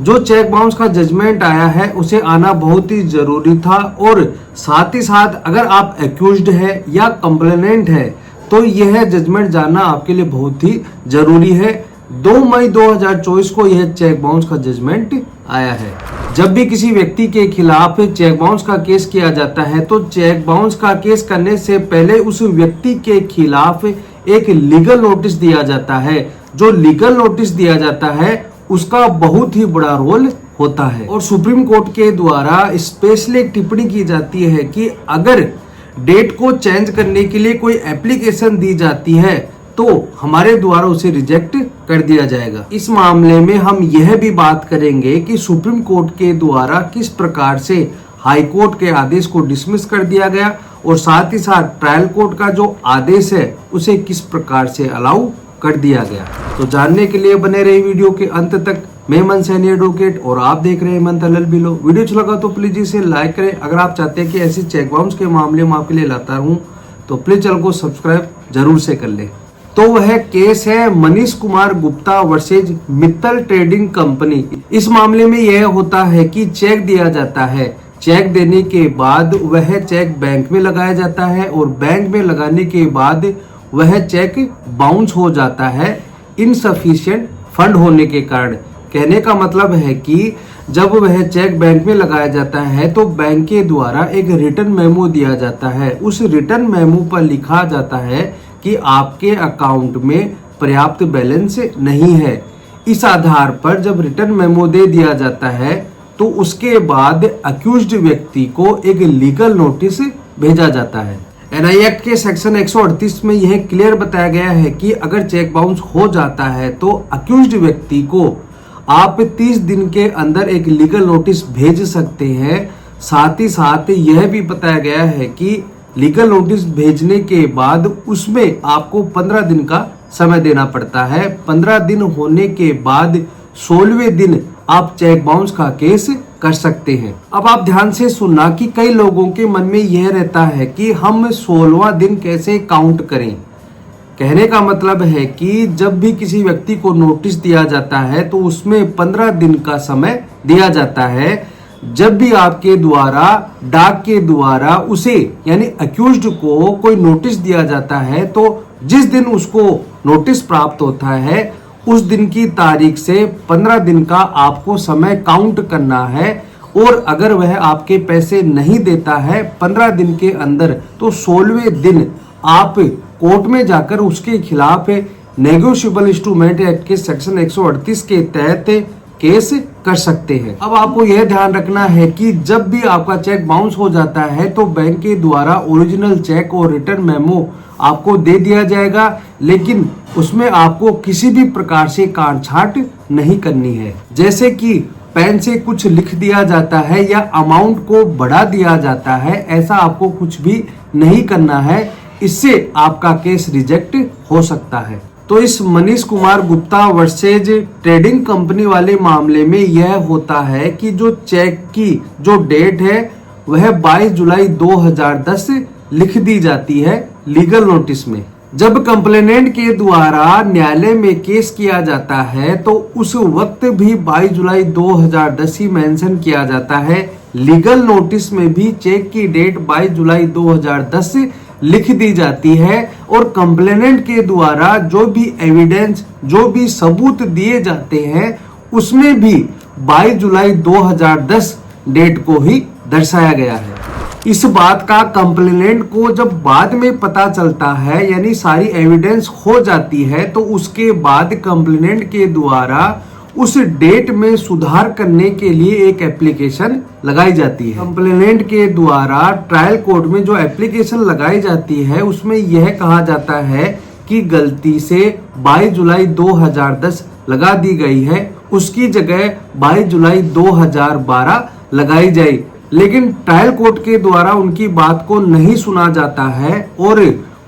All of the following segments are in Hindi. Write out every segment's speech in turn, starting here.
जो चेक बाउंस का जजमेंट आया है उसे आना बहुत ही जरूरी था और साथ ही साथ अगर आप एक्यूज्ड है या कंप्लेनेंट है तो यह जजमेंट जानना आपके लिए बहुत ही जरूरी है। 2 मई 2024 को यह चेक बाउंस का जजमेंट आया है। जब भी किसी व्यक्ति के खिलाफ चेक बाउंस का केस किया जाता है तो चेक बाउंस का केस करने से पहले उस व्यक्ति के खिलाफ एक लीगल नोटिस दिया जाता है। जो लीगल नोटिस दिया जाता है उसका बहुत ही बड़ा रोल होता है और सुप्रीम कोर्ट के द्वारा स्पेशली एक टिप्पणी की जाती है कि अगर डेट को चेंज करने के लिए कोई एप्लीकेशन दी जाती है तो हमारे द्वारा उसे रिजेक्ट कर दिया जाएगा। इस मामले में हम यह भी बात करेंगे कि सुप्रीम कोर्ट के द्वारा किस प्रकार से हाई कोर्ट के आदेश को डिसमिस कर दिया गया और साथ ही साथ ट्रायल कोर्ट का जो आदेश है उसे किस प्रकार से अलाउ कर दिया गया। तो जानने के लिए बने रहे वीडियो के अंत तक। मैं मन सैनी एडवोकेट और आप देख रहे हैं मन तलल बिलो। वीडियो अच्छा लगा तो प्लीज इसे लाइक करें। अगर आप चाहते हैं कि ऐसे चेक बाउंस के मामले में आपके लिए लाता रहूं तो प्लीज चैनल को सब्सक्राइब जरूर से कर ले। तो वह केस है Manish Kumar Gupta versus Mittal trading company. इस मामले में यह होता है कि चेक दिया जाता है, चेक देने के बाद वह चेक बैंक में लगाया जाता है और बैंक में लगाने के बाद वह चेक बाउंस हो जाता है इनसफिशिएंट फंड होने के कारण। कहने का मतलब है कि जब वह चेक बैंक में लगाया जाता है तो बैंक के द्वारा एक रिटर्न मेमो दिया जाता है। उस रिटर्न मेमो पर लिखा जाता है कि आपके अकाउंट में पर्याप्त बैलेंस नहीं है। इस आधार पर जब रिटर्न मेमो दे दिया जाता है तो उसके बाद अक्यूज्ड व्यक्ति को एक लीगल नोटिस भेजा जाता है। एनआई एक्ट के सेक्शन 138 में यह क्लियर बताया गया है कि अगर चेक बाउंस हो जाता है तो अक्यूज्ड व्यक्ति को आप 30 दिन के अंदर एक लीगल नोटिस भेज सकते हैं। साथ ही साथ यह भी बताया गया है कि लीगल नोटिस भेजने के बाद उसमें आपको 15 दिन का समय देना पड़ता है। 15 दिन होने के बाद 16वें दिन आप चेक बाउंस का केस कर सकते हैं। अब आप ध्यान से सुनना कि कई लोगों के मन में यह रहता है कि हम 16वां दिन कैसे काउंट करें। कहने का मतलब है कि जब भी किसी व्यक्ति को नोटिस दिया जाता है तो उसमें 15 दिन का समय दिया जाता है। जब भी आपके द्वारा डाक के द्वारा उसे यानी अक्यूज्ड को कोई नोटिस दिया जाता है तो जिस दिन उसको नोटिस प्राप्त होता है उस दिन की तारीख से 15 दिन का आपको समय काउंट करना है और अगर वह आपके पैसे नहीं देता है 15 दिन के अंदर तो 16वें दिन आप कोर्ट में जाकर उसके खिलाफ नेगोशिएबल इंस्ट्रूमेंट एक्ट के सेक्शन 138 के तहत केस कर सकते हैं। अब आपको यह ध्यान रखना है कि जब भी आपका चेक बाउंस हो जाता है तो बैंक के द्वारा ओरिजिनल चेक और रिटर्न मेमो आपको दे दिया जाएगा, लेकिन उसमें आपको किसी भी प्रकार से काट-छांट नहीं करनी है। जैसे कि पेन से कुछ लिख दिया जाता है या अमाउंट को बढ़ा दिया जाता है, ऐसा आपको कुछ भी नहीं करना है। इससे आपका केस रिजेक्ट हो सकता है। तो इस Manish Kumar Gupta versus trading company वाले मामले में यह होता है कि जो चेक की जो डेट है वह 22 जुलाई 2010 लिख दी जाती है लीगल नोटिस में। जब कंप्लेनेंट के द्वारा न्यायालय में केस किया जाता है तो उस वक्त भी 22 जुलाई 2010 ही मेंशन किया जाता है। लीगल नोटिस में भी चेक की डेट 22 जुलाई 2010 लिख दी जाती है और कंप्लेनेंट के द्वारा जो भी एविडेंस जो भी सबूत दिए जाते हैं उसमें भी 22 जुलाई 2010 डेट को ही दर्शाया गया है। इस बात का कंप्लेनेंट को जब बाद में पता चलता है यानी सारी एविडेंस हो जाती है तो उसके बाद कंप्लेनेंट के द्वारा उस डेट में सुधार करने के लिए एक एप्लीकेशन लगाई जाती है। कंप्लेनेंट के द्वारा ट्रायल कोर्ट में जो एप्लीकेशन लगाई जाती है उसमें यह कहा जाता है कि गलती से 22 जुलाई 2010 लगा दी गई है, उसकी जगह 22 जुलाई 2012 लगाई जाए। लेकिन ट्रायल कोर्ट के द्वारा उनकी बात को नहीं सुना जाता है और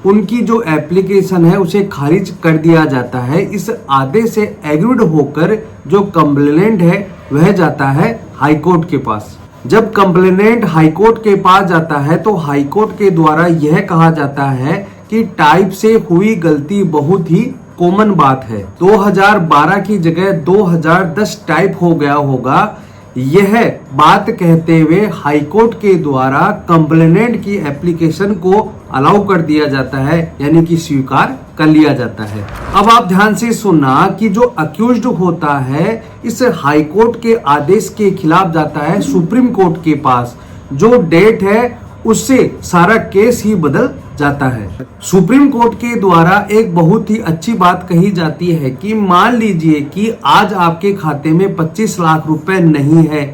उनकी जो एप्लीकेशन है उसे खारिज कर दिया जाता है। इस आदेश से एग्रीड होकर जो कंप्लेनेंट है वह जाता है हाई कोर्ट के पास। जब कंप्लेनेंट हाई कोर्ट के पास जाता है तो हाई कोर्ट के द्वारा यह कहा जाता है कि टाइप से हुई गलती बहुत ही कॉमन बात है। 2012 की जगह 2010 टाइप हो गया होगा। यह बात कहते हुए हाईकोर्ट के द्वारा कंप्लेनेंट की एप्लीकेशन को अलाउ कर दिया जाता है, यानी कि स्वीकार कर लिया जाता है। अब आप ध्यान से सुनना कि जो अक्यूज्ड होता है इस हाईकोर्ट के आदेश के खिलाफ जाता है सुप्रीम कोर्ट के पास। जो डेट है उससे सारा केस ही बदल जाता है। सुप्रीम कोर्ट के द्वारा एक बहुत ही अच्छी बात कही जाती है कि मान लीजिए कि आज आपके खाते में 25 लाख रुपए नहीं है,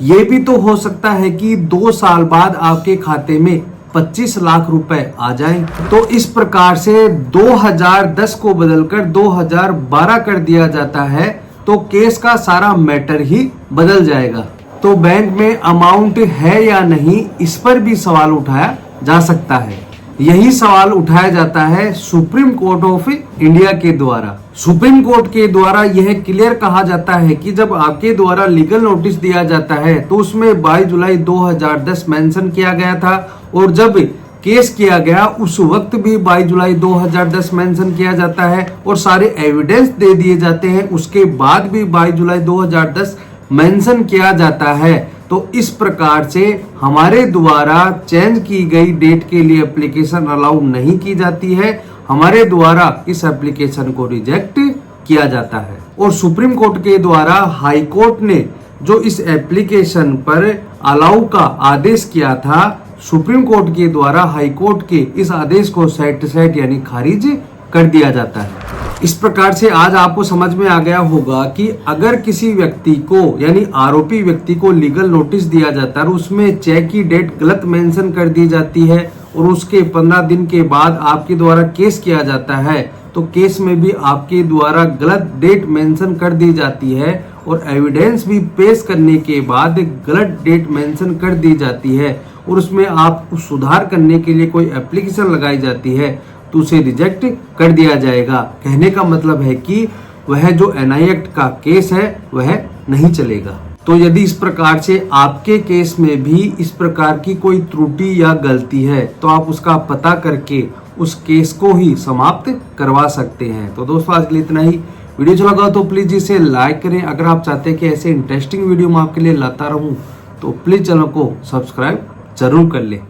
ये भी तो हो सकता है कि 2 साल बाद आपके खाते में 25 लाख रुपए आ जाएं। तो इस प्रकार से 2010 को बदलकर 2012 कर दिया जाता है, तो केस का सारा मैटर ही बदल जाएगा। तो बैंक में अमाउंट है या नहीं, इस पर भी सवाल उठाया जा सकता है। यही सवाल उठाया जाता है सुप्रीम कोर्ट ऑफ इंडिया के द्वारा। सुप्रीम कोर्ट के द्वारा यह क्लियर कहा जाता है कि जब आपके द्वारा लीगल नोटिस दिया जाता है तो उसमें 22 जुलाई 2010 मेंशन किया गया था, और जब केस किया गया उस वक्त भी 22 जुलाई 2010 मेंशन किया जाता है, और सारे एविडेंस दे दिए जाते हैं। उसके बाद भी 22 जुलाई 2010 मेंशन किया जाता है। तो इस प्रकार से हमारे द्वारा चेंज की गई डेट के लिए एप्लीकेशन अलाउ नहीं की जाती है, हमारे द्वारा इस एप्लीकेशन को रिजेक्ट किया जाता है। और सुप्रीम कोर्ट के द्वारा हाई कोर्ट ने जो इस एप्लीकेशन पर अलाउ का आदेश किया था, सुप्रीम कोर्ट के द्वारा हाई कोर्ट के इस आदेश को सेट यानी खारिज कर दिया जाता है। इस प्रकार से आज आपको समझ में आ गया होगा कि अगर किसी व्यक्ति को यानी आरोपी व्यक्ति को लीगल नोटिस दिया जाता है और उसमें चेक की डेट गलत मेंशन कर दी जाती है और उसके 15 दिन के बाद आपके द्वारा केस किया जाता है, तो केस में भी आपके द्वारा गलत डेट मेंशन कर दी जाती है और एविडेंस भी पेश करने के बाद गलत डेट मेंशन कर दी जाती है और उसमें आप सुधार करने के लिए कोई एप्लीकेशन लगाई जाती है, तो उसे रिजेक्ट कर दिया जाएगा। कहने का मतलब है कि वह जो एनआई एक्ट का केस है वह नहीं चलेगा। तो यदि इस प्रकार से आपके केस में भी इस प्रकार की कोई त्रुटि या गलती है तो आप उसका पता करके उस केस को ही समाप्त करवा सकते हैं। तो दोस्तों आज के लिए इतना ही। वीडियो अच्छा लगा तो प्लीज इसे लाइक करें। अगर आप चाहते हैं कि ऐसे इंटरेस्टिंग वीडियो मैं आपके लिए लाता रहूं तो प्लीज चैनल को सब्सक्राइब जरूर कर लें।